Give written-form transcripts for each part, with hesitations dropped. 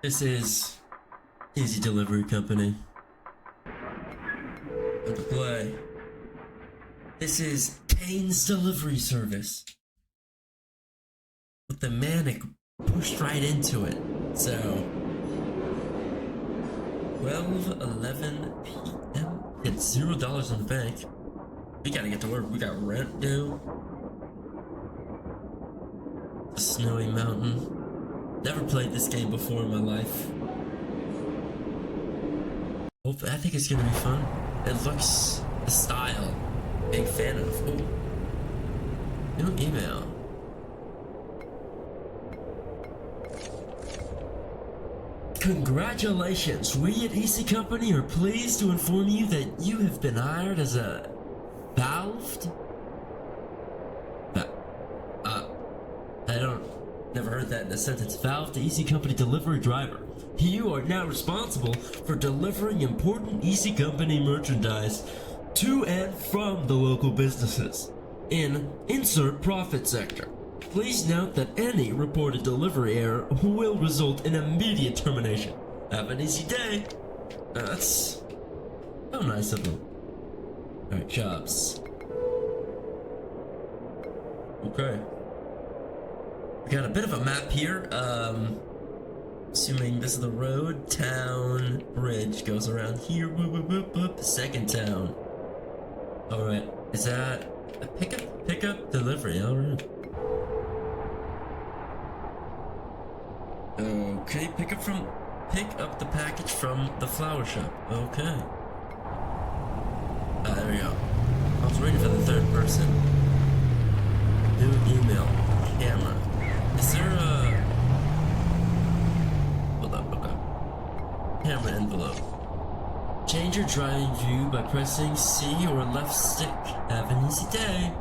This is Easy Delivery Company. And to play. This is Kane's Delivery Service. But the manic pushed right into it. So 12:11 p.m. It's $0 in the bank. We gotta get to work. We got rent due. The snowy mountain. Never played this game before in my life. I think it's gonna be fun. It looks the style. Big fan of. Ooh. New email. Congratulations! We at Easy Company are pleased to inform you that you have been hired as a never heard that in a sentence. Valve, the Easy Company delivery driver. You are now responsible for delivering important Easy Company merchandise to and from the local businesses. Insert profit sector. Please note that any reported delivery error will result in immediate termination. Have an easy day. That's so nice of them. Alright, jobs. Okay. We got a bit of a map here. Assuming this is the road, town, bridge goes around here. Boop, boop, boop, boop. Second town. Alright, is that a pickup? Pickup? Delivery, alright. Okay, pick up the package from the flower shop. Okay. There we go. I was waiting for the third person. New email. Camera. Is there a... Hold up, okay. Camera envelope. Change your driving view by pressing C or left stick. Have an easy day.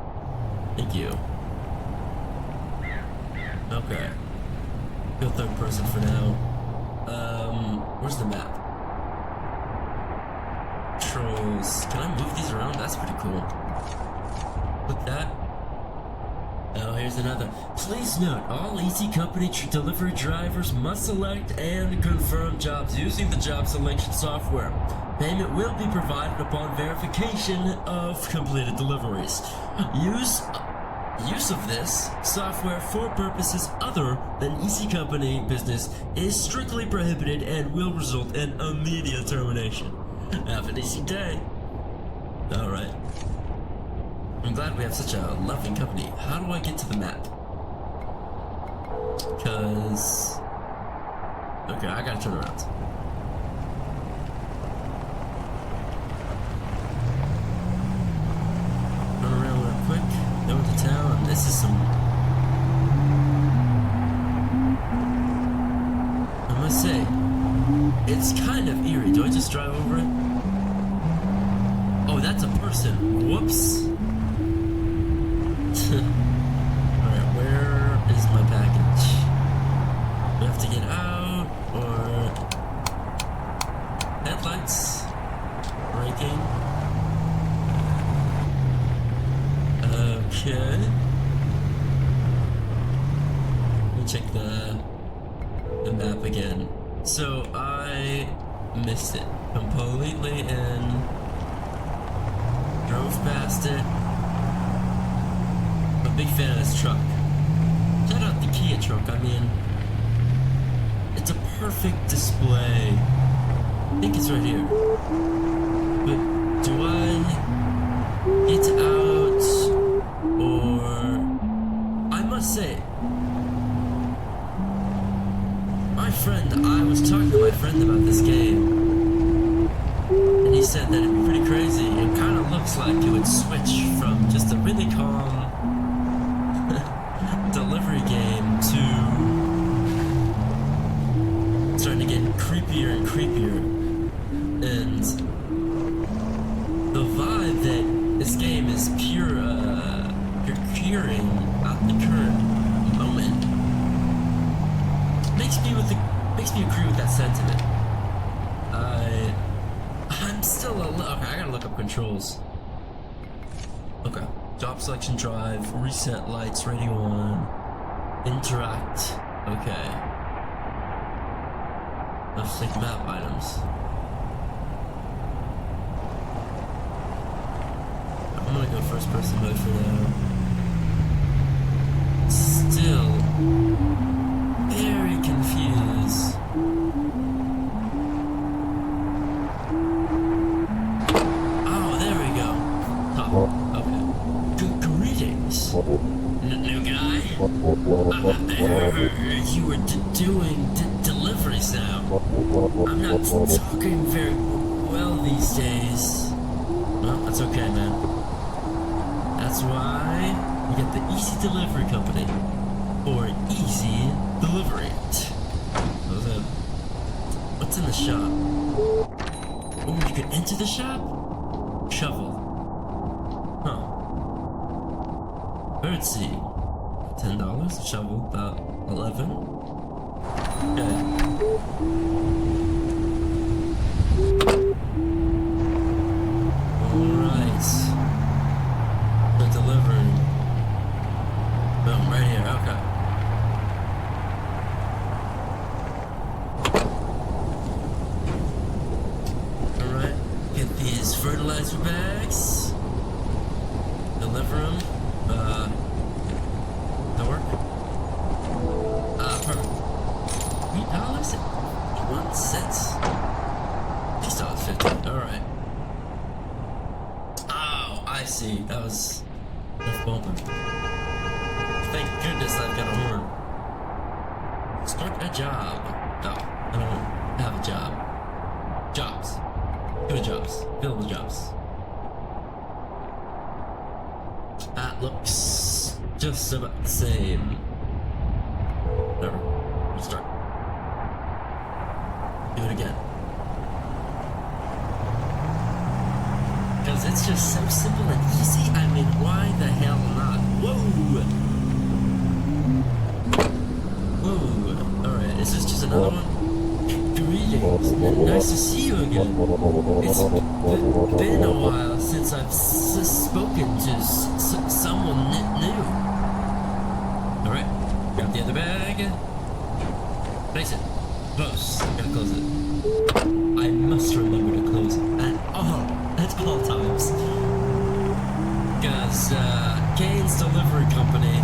Thank you. Okay. Go third person for now. Where's the map? Controls. Can I move these around? That's pretty cool. Click that. Oh, here's another. Please note, all Easy Company delivery drivers must select and confirm jobs using the job selection software. Payment will be provided upon verification of completed deliveries. Use of this software for purposes other than Easy Company business is strictly prohibited and will result in immediate termination. Have an easy day. Alright. I'm glad we have such a loving company. How do I get to the map? Because... Okay, I gotta turn around. Run around real quick. Go into town. This is some... I must say, it's kind of eerie. Do I just drive over it? Oh, that's a person. Whoops. Alright, where is my package? Do I have to get out, or... Headlights? Braking? Okay. Let me check the map again. So, I missed it completely and drove past it. I'm a big fan of this truck. Shout out the Kia truck. I mean, it's a perfect display. I think it's right here. But do I get out, or I must say, I was talking to my friend about this game, and he said that it'd be pretty crazy. It kind of looks like it would switch from just a really calm delivery game to starting to get creepier and creepier. And the vibe that this game is procuring at the current moment makes me agree with that sentiment. I'm still okay, I gotta look up controls. Okay. Job selection drive, reset lights, radio on, interact. Okay. Let's take map items. I'm gonna go first person mode for now. Still very confused. Oh, there we go. Oh, okay. Greetings, new guy. I heard you were doing deliveries now. I'm not talking very well these days. Well, that's okay, man. That's why we get the Easy Delivery Company, or Easy Delivery. What's in the shop? Oh, you can enter the shop? Shovel. Huh. Birdseed. $10. A shovel, about 11. Okay. Alright. The delivery. Boom, right here, okay. Alright, get these fertilizer bags. Deliver them. That work? Perfect. $3? 1 cent. These $50. Alright. Oh, I see. That was enough bumping. Thank goodness I've got a horn. Start a job. No, I don't have a job. Jobs. Good jobs. Available jobs. That looks just about the same. Whatever. Let's start. Do it again. Because it's just so simple and easy. I mean, why the hell not? Whoa! Whoa! Alright, is this just another one? Greetings. Nice to see you again. It's been a while since I've spoken to someone new. Alright, grab the other bag. Place it. Close. Gotta close it. I must remember to close it at all times. Because Kane's Delivery Company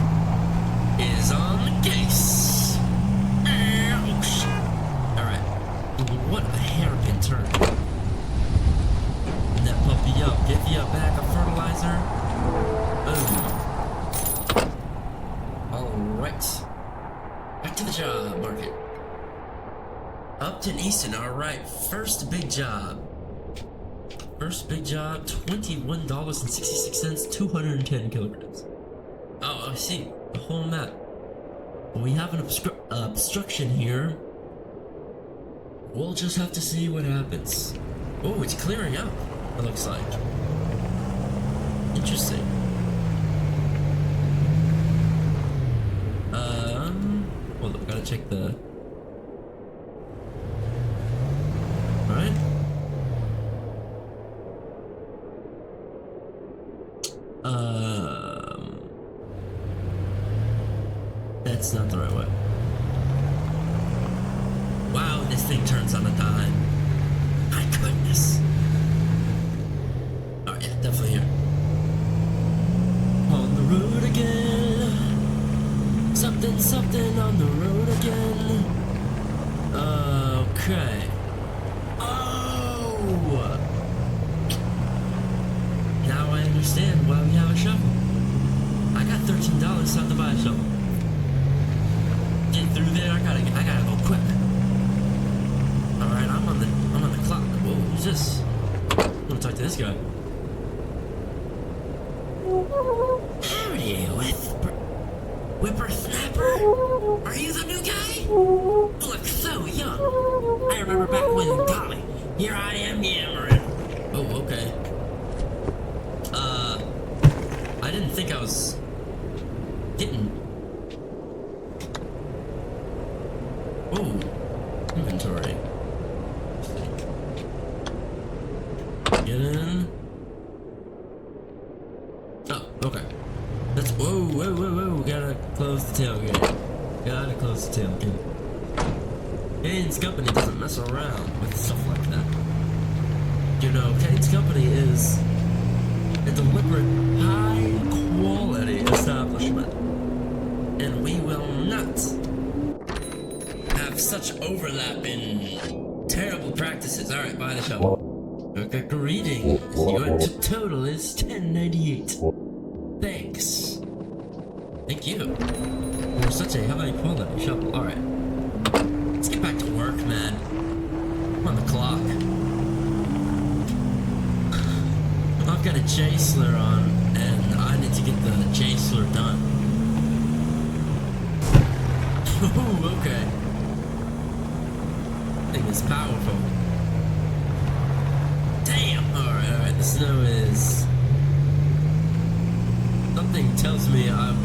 is on the case. Oh shit. Alright. What a hairpin turn. And that puppy up. Give you a bag of fertilizer. Boom. Alright. Back to the job market. Upton Easton, alright. First big job. First big job, $21.66, 210 kilograms. Oh, I see. The whole map. We have an obstruction here. We'll just have to see what happens. Oh, it's clearing up, it looks like. Interesting. Hold up, gotta check the... Alright. That's not the right way. Wow, this thing turns on a dime. My goodness. Oh yeah, definitely here. On the road again. Something on the road again. Okay. Oh! Now I understand why we have a shovel. I got $13 time to buy a shovel. Get through there, I gotta go quick. Alright, I'm on the clock. Whoa, who's this? I'm gonna talk to this guy. Howdy, whippersnapper? Are you the new guy? You look so young. I remember back when, golly, here I am yammering. Oh, okay. I didn't think I was getting... Oh, inventory. Get in. Oh, okay. That's... Whoa. Gotta close the tailgate. Gotta close the tailgate. Kane's Company doesn't mess around with stuff like that. You know, Kane's Company is a deliberate, high-quality establishment. And we will not have such overlapping, terrible practices. Alright, buy the shovel. Okay, greetings. Your total is 1098. Thanks. Thank you for such a high quality shovel. Alright. Let's get back to work, man. I'm on the clock. I've got a J-Slur on, and I need to get the J-Slur done. Ooh, okay. Thing is powerful. Damn! Alright, the snow is... Something tells me I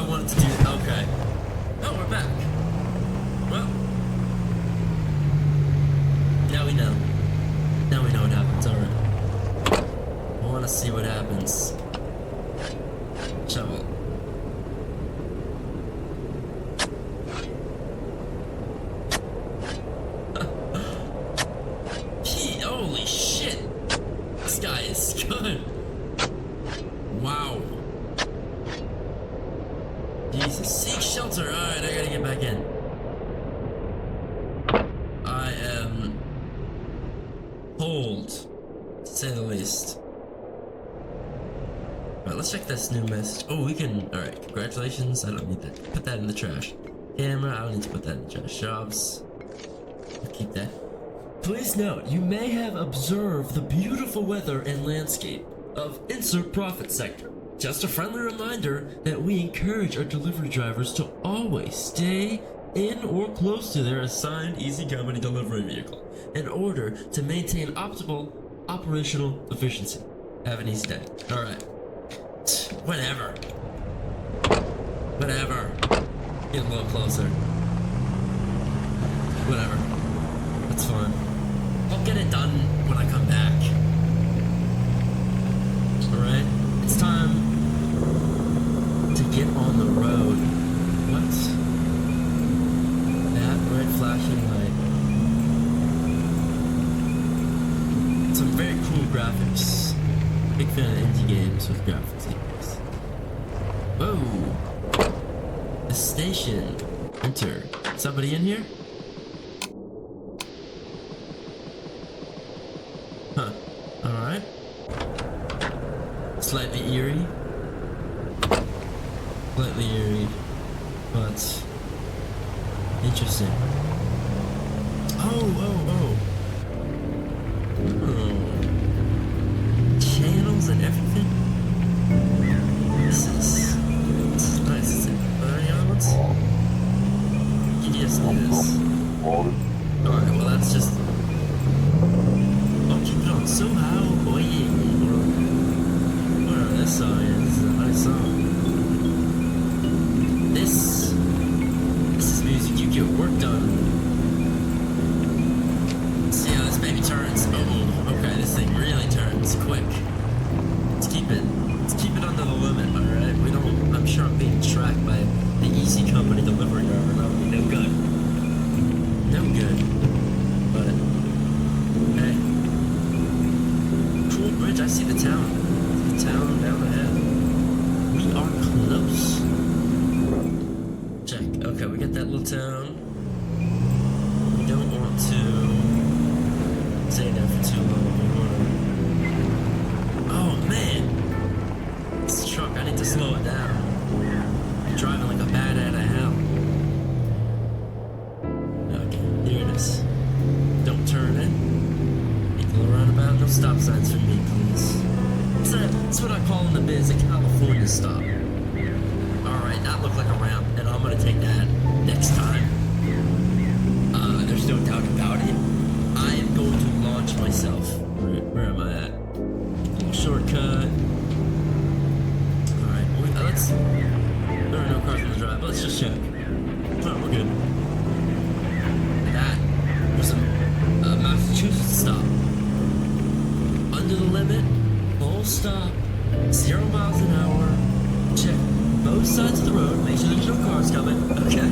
wanted to do... Okay. Oh, we're back. Well. Now we know. Now we know what happens, alright. I wanna see what happens. Shovel. Holy shit! This guy is good. Wow. Jesus. Seek shelter. Alright, I gotta get back in. I am cold, to say the least. Alright, let's check this new message. Oh, we can... Alright, congratulations. I don't need that. Put that in the trash. Camera, I don't need to put that in the trash. Jobs. I'll keep that. Please note, you may have observed the beautiful weather and landscape of insert profit sector. Just a friendly reminder that we encourage our delivery drivers to always stay in or close to their assigned Easy Company delivery vehicle in order to maintain optimal operational efficiency. Have an easy day. Alright. Whatever. Whatever. Get a little closer. Whatever. That's fine. I'll get it done when I come back. Alright, it's time to get on the road. What? That red flashing light. Some very cool graphics. Big fan of indie games with graphics like this. Whoa! The station. Enter. Somebody in here? Huh. Alright. Slightly eerie. Slightly eerie. But... interesting. Oh. Channels and everything? This is nice. Is it? Are there any other ones? Yes, it is. Alright, well that's just... keep it on so how, boy, whatever this song is a nice song. This is music you get work done. See how this baby turns? Oh, okay, this thing really turns quick. Let's keep it under the limit, alright? I'm sure I'm being tracked by the Easy Company delivery driver. That would be no good. No good. But, hey. Cool bridge, I see the town. The town down ahead. We are close. Check. Okay, we got that little town. We don't want to stay there for too long. Oh man! This truck, I need to slow it down. I'm driving like a bat out of hell. Okay, here it is. Don't turn in. Equal roundabout, no stop signs for me, please. It's what I call in the biz a California stop. Alright, that looked like a ramp, and I'm gonna take that next time. There's no doubt about it. I am going to launch myself. Where am I at? Shortcut. Alright, let's... There are no cars on the drive, but let's just check. Oh, we're good. That was a Massachusetts stop. Under the limit, full stop, 0 miles an hour. Check both sides of the road, make sure there's no cars coming. Okay,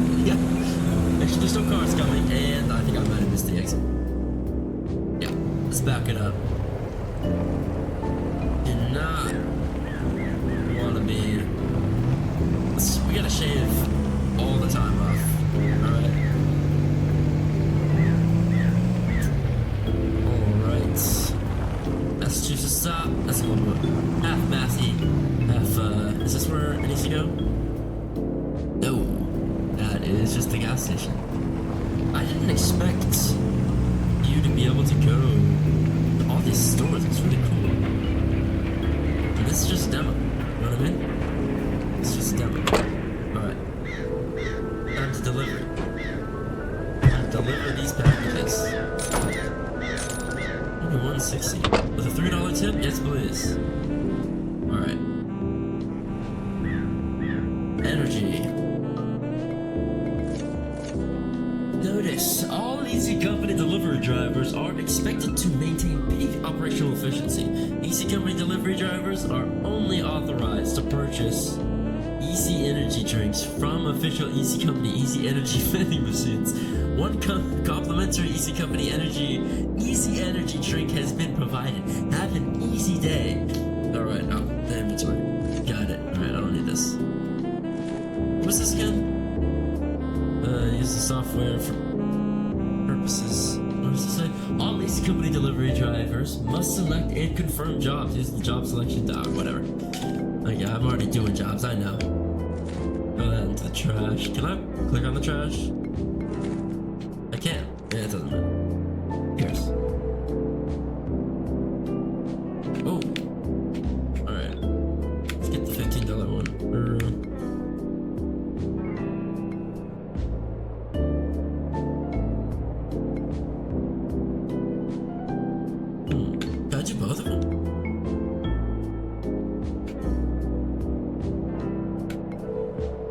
there's no cars coming, and I think I might have missed the exit. Yeah, let's back it up. Do not want to be. We gotta shave all the time off. Alright. Alright. Massachusetts stop. That's a little bit. Half Massey. Half, is this where it needs to go? No. That is just the gas station. I didn't expect you to be able to go to all these stores. It's really cool. And this is just a demo. You know what I mean? It's just a demo. Alright. Time to deliver. Time to deliver these packages. Only 160. With a $3 tip? Yes, please. Alright. Energy. Notice, all Easy Company delivery drivers are expected to maintain peak operational efficiency. Easy Company delivery drivers are only authorized to purchase Easy Energy drinks from official Easy Company Easy Energy vending machines. One complimentary Easy Company Easy Energy drink has been provided. Have an easy day. Alright, oh, the inventory. Got it. Alright, I don't need this. What's this again? Use the software for purposes. What does it say? All Easy Company delivery drivers must select and confirm jobs. Use the job selection dog, whatever. Okay, I'm already doing jobs, I know. Go that into the trash. Can I click on the trash? I can't. Yeah, it doesn't matter. Here's. Oh. Alright. Let's get the $15 one. Can I do both of them?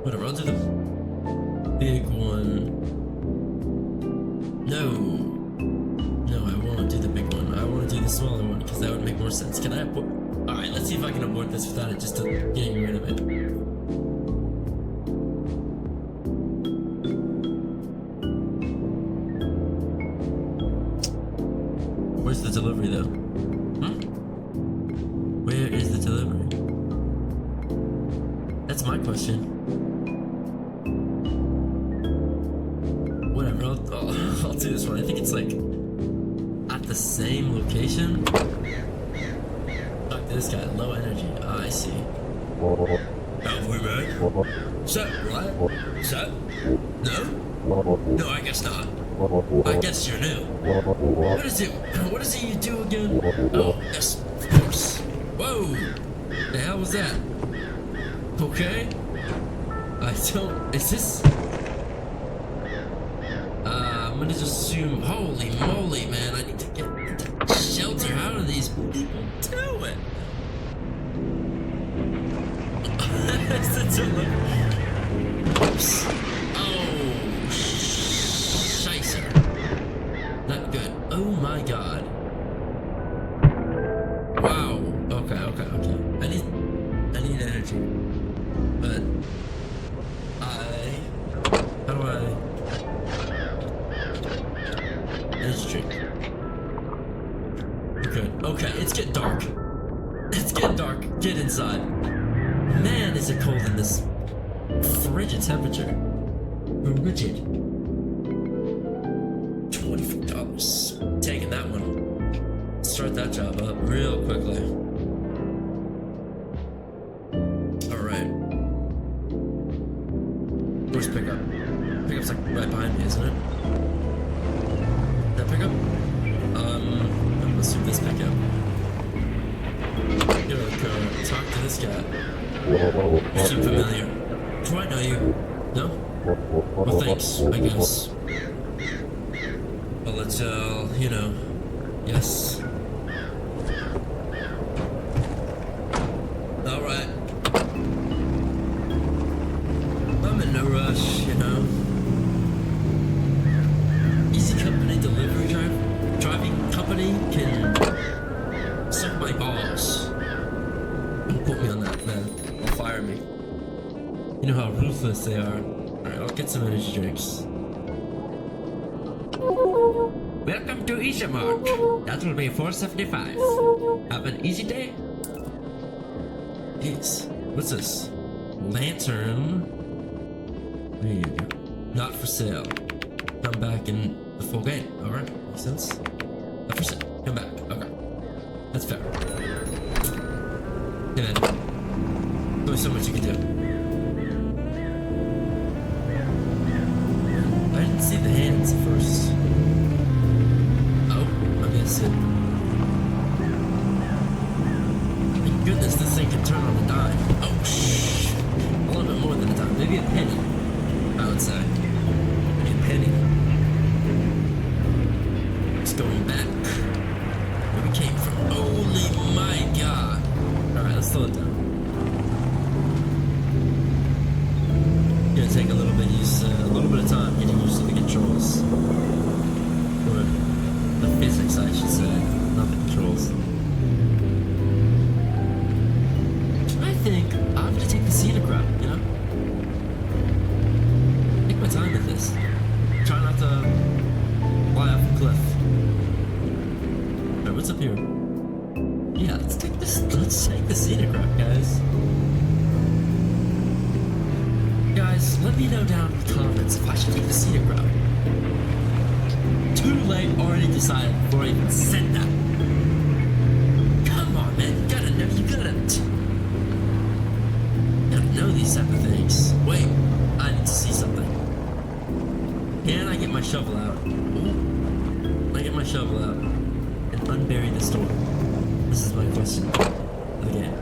Whatever, I'll do the big one. No, I won't do the big one. I want to do the smaller one because that would make more sense. Can I abort? Alright, let's see if I can abort this without it just getting rid of it. Where's the delivery though? Where is the delivery? That's my question. Whatever, I'll do this one. I think it's like at the same location. Fuck this guy, low energy. I see. Halfway back. Set, right? Set? No? No, I guess not. I guess you're new. What is it you do again? Oh, yes, of course. Whoa! The hell was that? Okay. Is this? I'm gonna just assume, holy moly, man, I need to get the shelter. How do these people do it? That's the delivery. Oops. Oh, scheisse. Not good. Oh my god. Wow. Okay. I need energy. But how do I energy drink? Good. Okay, it's getting dark. It's getting dark. Get inside. Man, is it cold in this frigid temperature. Frigid. $24. Taking that one. Start that job up real quickly. Alright. Where's pickup? Pickup's like right behind me, isn't it? That pickup? I'm gonna assume this pickup. Yo, go talk to this guy. You seem familiar. Do I know you? No? Well, thanks, I guess. Well, let's, yes. Alright. I'm in no rush, Easy Company delivery driving company can suck my balls. Don't put me on that, man. They'll fire me. You know how ruthless they are. Alright, I'll get some energy drinks. Welcome to Easy Mart. That will be $4.75. Have an easy day. Jeez. What's this? Lantern. There you go. Not for sale. Come back in the full game. Alright, makes sense. Not for sale. Come back. Okay. That's fair. Good. There's only so much you can do. I didn't see the hands first. Oh, I missed it. Thank goodness this thing can turn on a dime. Oh, shh. A little bit more than a dime. Maybe a penny, I would say. Maybe a penny. It's going back where we came from. Holy my god. Alright, let's slow it down. Gonna take a little bit of time getting used to the controls. Or the physics, I should say, not the controls. I think I'm gonna take the scenic route, you know? Take my time with this. Try not to fly off a cliff. Alright, what's up here? Yeah, let's take the scenic route, guys. Guys, let me know down in the comments if I should take the scenic route. Too late, already decided before I even said that. Come on, man, you gotta know these type of things. Wait, I need to see something. Can I get my shovel out? Ooh. Can I get my shovel out and unbury the storm? This is my question of the game.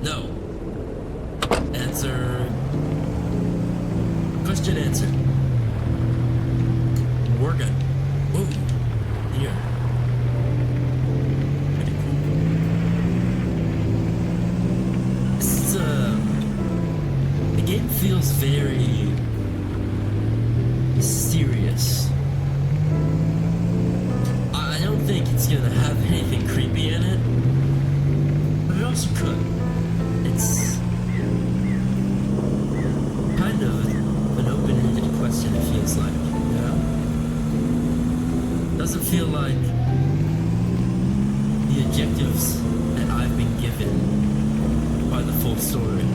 No. Answer. Question answered. We're good. Whoa. Here. Pretty cool. This is, the game feels very mysterious. I don't think it's gonna have anything creepy in it, but it also could. It's kind of an open-ended question, it feels like, you know? Doesn't feel like the objectives that I've been given are the full story.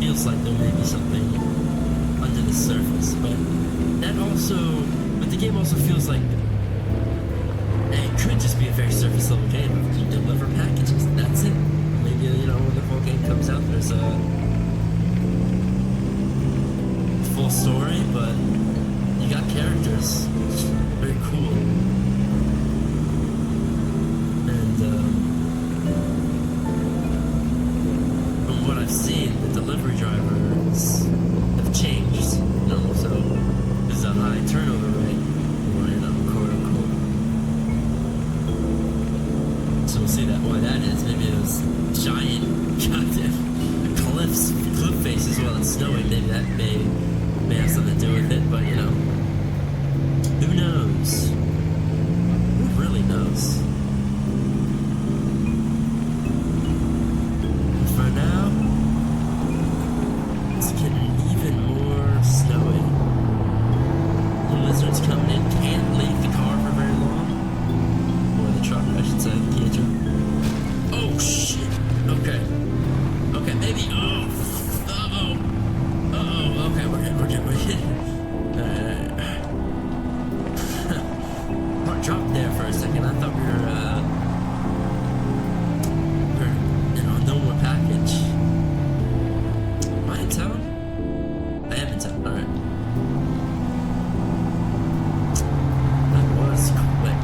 Feels like there may be something under the surface, but the game also feels like it could just be a very surface level game. You deliver packages, that's it. Maybe, you know, when the full game comes out, there's a full story, but you got characters. Very cool. And from what I've seen, the delivery drivers have changed, you know, so there's a high turnover rate, or, you know, quote unquote. So we'll see why that is. Maybe it was giant goddamn cliff faces while it's snowing. Maybe that may have something to do with it, but you know, who knows? Who really knows? And for now, it's getting even more snowy. The lizards coming in, can't leave the car for very long. Or the truck, I should say, can't you? Oh shit. Okay. Okay, maybe. Oh. Okay, we're good. Heart dropped there for a second. I thought we were no more package. Am I in town? I am in town. Alright. That was quick.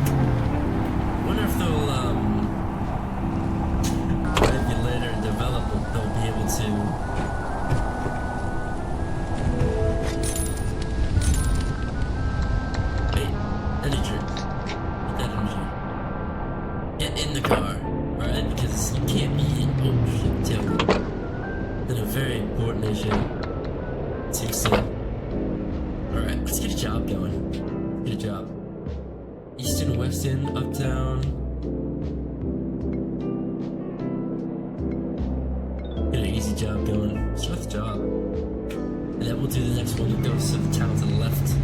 I wonder if they'll, maybe later in development they'll be able to energy. Get that energy. Get in the car, right? Because you can't be in. Oh shit, tailgate. Then a very important issue. Too soon. Alright, let's get a job going. Get a job. East and West End, Uptown. Get an easy job going. Start the job. And then we'll do the next one that goes to the town to the left.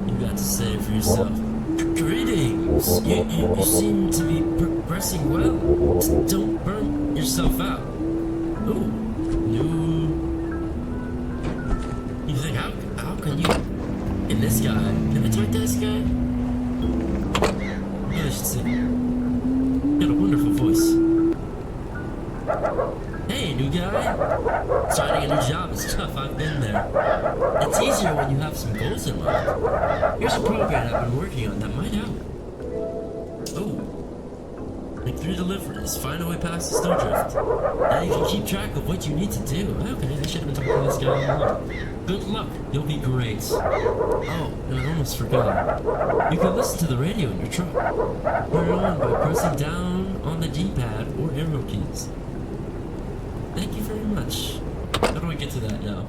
You got to say for yourself. Greetings! You seem to be progressing well. Don't burn yourself out. Ooh, new. You think, how can you? And this guy, can I talk to this guy? Really should see. You got a wonderful voice. Hey, new guy. Starting a new job is tough, I've been there. It's easier when you have some goals in mind. Here's a program I've been working on that might help. Oh. Make 3 deliveries, find a way past the snowdrift. Now you can keep track of what you need to do. Okay, I should have been talking to this guy all along. Good luck, you'll be great. Oh, and I almost forgot. You can listen to the radio in your truck. Turn it on by pressing down on the D-pad or arrow keys. Thank you very much. How do I get to that now?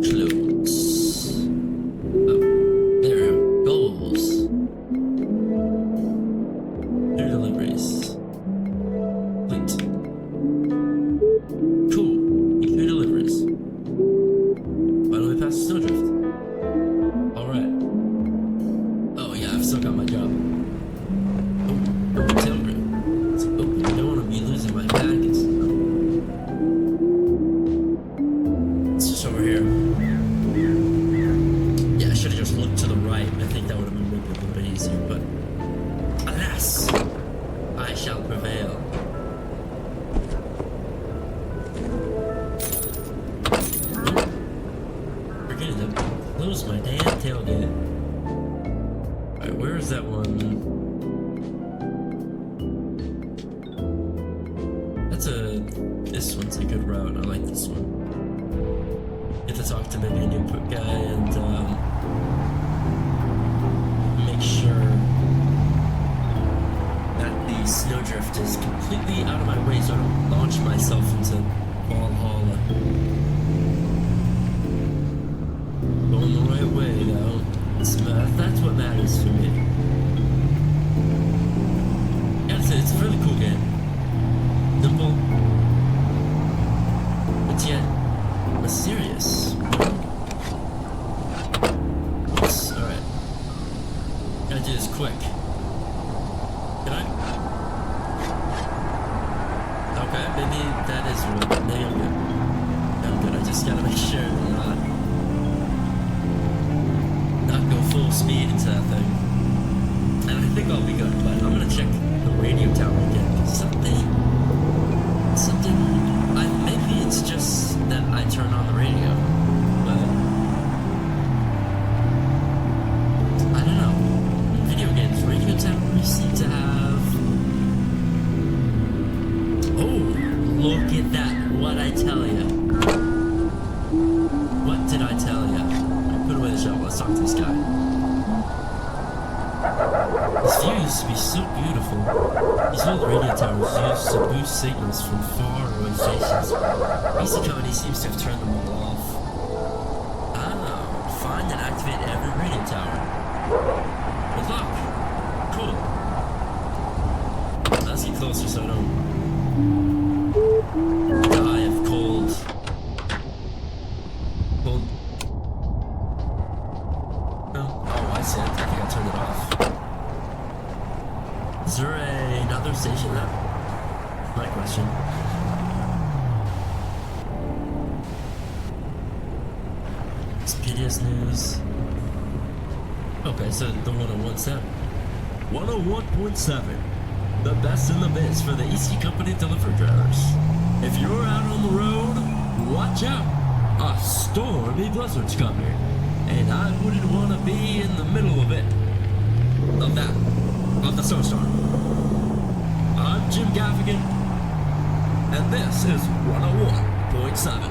Close. Oh, there. Goals. 3 deliveries. Fleet. Cool. 3 deliveries. Why don't we pass the snowdrift? Alright. Oh yeah, I've still got my job. I shall prevail. Forgetting to close my damn tailgate. Alright, where is that one? This one's a good route. I like this one. Get to talk to maybe a new guy and make sure the snowdrift is completely out of my way so I don't launch myself into Valhalla. Going the right way, though. That's what matters for me. Yeah, it's a really cool game. Simple, but yet mysterious. Oops, alright. Gotta do this quick. Can I? Okay, maybe that is what. No, I'm good. I'm good. I just gotta make sure to not go full speed into that thing. And I think I'll be good, but I'm gonna check the radio tower again. Maybe it's just that I turn on the radio, but I don't know. In video games, radio towers seem to have. Oh, look at that! What I tell ya? What did I tell ya? Put away the shovel. Let's talk to this guy. This view used to be so beautiful. These old radio towers used to boost signals from far away stations. Easy Company seems to have turned them all off. Ah, find and activate every radio tower. Good luck. Cool. Let's get closer so I don't die of cold. Oh, I see. I think I turned it off. Is there another station now? My question. It's PDS News. Okay, so the 101.7. 101.7. The best in the biz for the EC Company delivery drivers. If you're out on the road, watch out. A stormy blizzard's coming. And I wouldn't want to be in the middle of it. Of the snowstorm. I'm Jim Gaffigan, and this is 101.7.